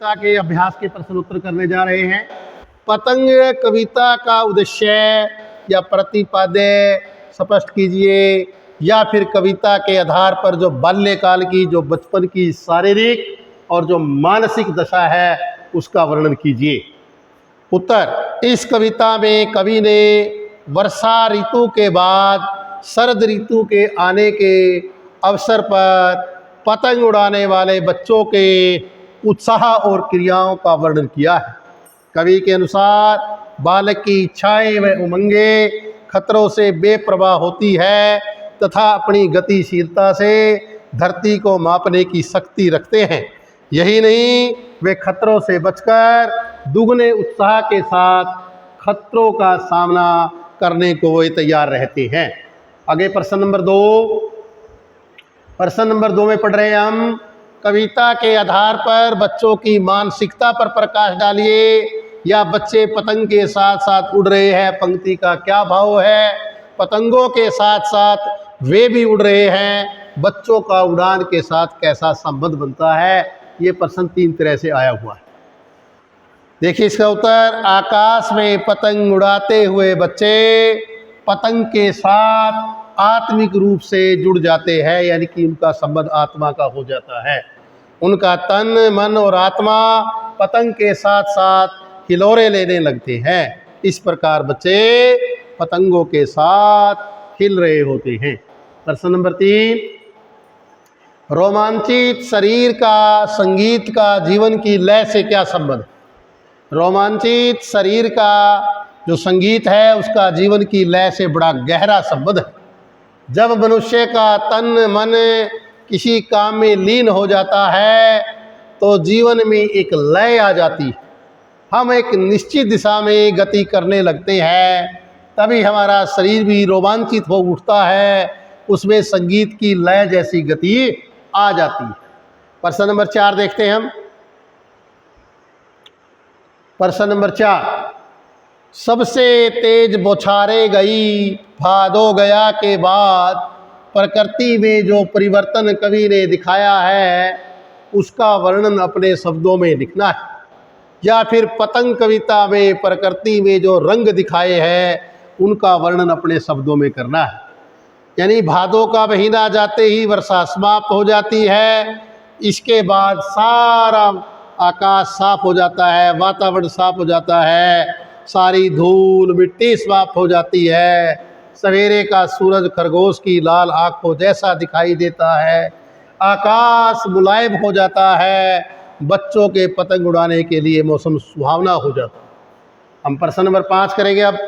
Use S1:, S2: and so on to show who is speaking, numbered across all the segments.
S1: कविता के अभ्यास के प्रश्न उत्तर करने जा रहे हैं। पतंग कविता का उद्देश्य या प्रतिपाद्य स्पष्ट कीजिए, या फिर कविता के आधार पर जो बाल्यकाल की, जो बचपन की शारीरिक और जो मानसिक दशा है उसका वर्णन कीजिए। उत्तर, इस कविता में कवि ने वर्षा ऋतु के बाद शरद ऋतु के आने के अवसर पर पतंग उड़ाने वाले बच्चों के उत्साह और क्रियाओं का वर्णन किया है। कवि के अनुसार बालक की इच्छाएं व उमंगें खतरों से बेप्रवाह होती है तथा अपनी गतिशीलता से धरती को मापने की शक्ति रखते हैं। यही नहीं, वे खतरों से बचकर दुगने उत्साह के साथ खतरों का सामना करने को वे तैयार रहते हैं। आगे प्रश्न नंबर 2। प्रश्न नंबर 2 में पढ़ रहे हैं हम, कविता के आधार पर बच्चों की मानसिकता पर प्रकाश डालिए, या बच्चे पतंग के साथ साथ उड़ रहे हैं, पंक्ति का क्या भाव है। पतंगों के साथ साथ वे भी उड़ रहे हैं, बच्चों का उड़ान के साथ कैसा संबंध बनता है। ये प्रश्न 3 तरह से आया हुआ है। देखिए इसका उत्तर, आकाश में पतंग उड़ाते हुए बच्चे पतंग के साथ आत्मिक रूप से जुड़ जाते हैं, यानी कि उनका संबंध आत्मा का हो जाता है। उनका तन, मन और आत्मा पतंग के साथ साथ हिलोरे लेने लगते हैं। इस प्रकार बच्चे पतंगों के साथ हिल रहे होते हैं। प्रश्न नंबर 3, रोमांचित शरीर का संगीत का जीवन की लय से क्या संबंध। रोमांचित शरीर का जो संगीत है उसका जीवन की लय से बड़ा गहरा संबंध है। जब मनुष्य का तन मन किसी काम में लीन हो जाता है तो जीवन में एक लय आ जाती है। हम एक निश्चित दिशा में गति करने लगते हैं, तभी हमारा शरीर भी रोमांचित हो उठता है, उसमें संगीत की लय जैसी गति आ जाती है। प्रश्न नंबर 4 देखते हैं हम। प्रश्न नंबर 4, सबसे तेज बौछारे गई भादो गया के बाद प्रकृति में जो परिवर्तन कवि ने दिखाया है उसका वर्णन अपने शब्दों में लिखना है, या फिर पतंग कविता में प्रकृति में जो रंग दिखाए हैं उनका वर्णन अपने शब्दों में करना है। यानी भादों का महीना जाते ही वर्षा समाप्त हो जाती है, इसके बाद सारा आकाश साफ हो जाता है, वातावरण साफ हो जाता है, सारी धूल मिट्टी समाप्त हो जाती है, सवेरे का सूरज खरगोश की लाल आंखों जैसा दिखाई देता है, आकाश मुलायम हो जाता है, बच्चों के पतंग उड़ाने के लिए मौसम सुहावना हो जाता है। हम प्रश्न नंबर 5 करेंगे अब।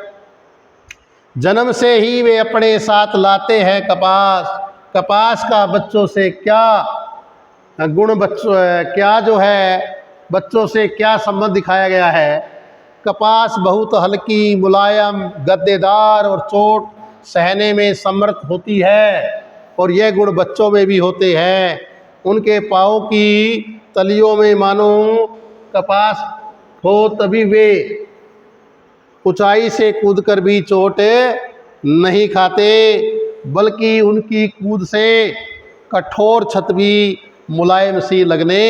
S1: जन्म से ही वे अपने साथ लाते हैं कपास, कपास का बच्चों से क्या गुण, बच्चों से क्या संबंध दिखाया गया है। कपास बहुत हल्की, मुलायम, गद्देदार और चोट सहने में समर्थ होती है, और यह गुण बच्चों में भी होते हैं। उनके पाँव की तलियों में मानो कपास हो, तभी वे ऊंचाई से कूदकर भी चोट नहीं खाते, बल्कि उनकी कूद से कठोर छत भी मुलायम सी लगने